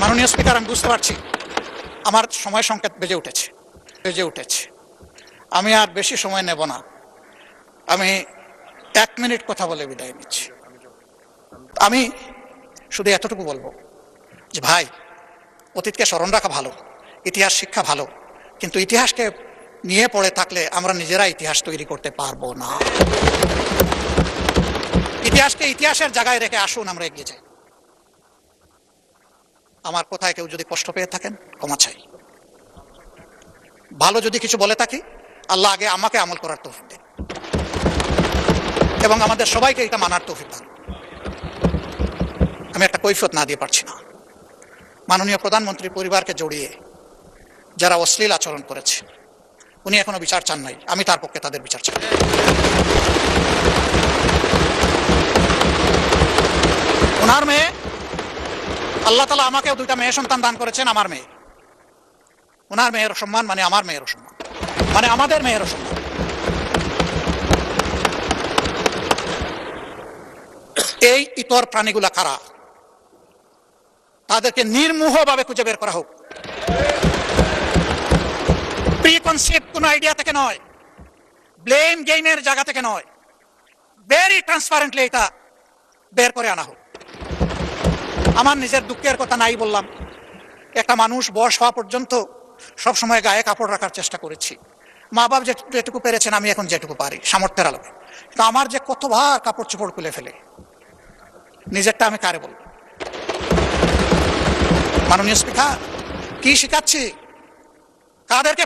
মাননীয় স্পিকার, আমি বুঝতে পারছি আমার সময় সংকেত বেজে উঠেছে। আমি আর বেশি সময় নেব না। আমি 1 মিনিট কথা বলে বিদায় নিচ্ছি। আমি শুধু এতটুকু বলবো যে ভাই, অতীতকে স্মরণ রাখা ভালো, ইতিহাস শিক্ষা ভালো, কিন্তু ইতিহাসকে নিয়ে পড়ে থাকলে আমরা নিজেরা ইতিহাস তৈরি করতে পারবো না। ইতিহাসকে ইতিহাসের জায়গায় রেখে আসুন আমরা এগিয়ে যাই। আমার কোথায় কেউ যদি কষ্ট পেয়ে থাকেন, ক্ষমা চাই। ভালো যদি কিছু বলে থাকি, আল্লাহ আগে আমাকে আমল করার তৌফিক দেন এবং আমাদের সবাইকে এটা মানার তৌফিক দেন। আমি একটা কৈফিয়ত না দিয়ে পারছি না। মাননীয় প্রধানমন্ত্রীর পরিবারকে জড়িয়ে যারা অশ্লীল আচরণ করেছে, উনি এখনো বিচার চান নাই, আমি তার পক্ষে তাদের বিচার চাই। ওনার মেয়ে, আল্লাহ তাআলা আমাকেও 2টা মেয়ে সন্তান দান করেছেন। আমার মেয়ে, ওনার মেয়ের সম্মান মানে আমার মেয়েরও সম্মান, মানে আমাদের মেয়েরও সম্মান। এই ইতর প্রাণীগুলা কারা, তাদেরকে নির্মোহভাবে খুঁজে বের করা হোক। প্রিকনসেপ্ট কোন আইডিয়া থেকে নয়, ব্লেম গেমের জায়গা থেকে নয়, ভেরি ট্রান্সপারেন্টলি এটা বের করে আনা হোক। আমার নিজের দুঃখের কথা নাই বললাম, একটা মানুষ বয়স হওয়া পর্যন্ত সবসময় গায়ে কাপড় রাখার চেষ্টা করেছি। মা বাবা যেটুকু পেরেছেন, আমি এখন যেটুকু পারি সামর্থ্যের আলোকে। কিন্তু আমার যে কতবার কাপড় চোপড় খুলে ফেলে, নিজেরটা আমি কারে বলবো? মাননীয় স্পিকার, কি শিখাচ্ছি, কাদেরকে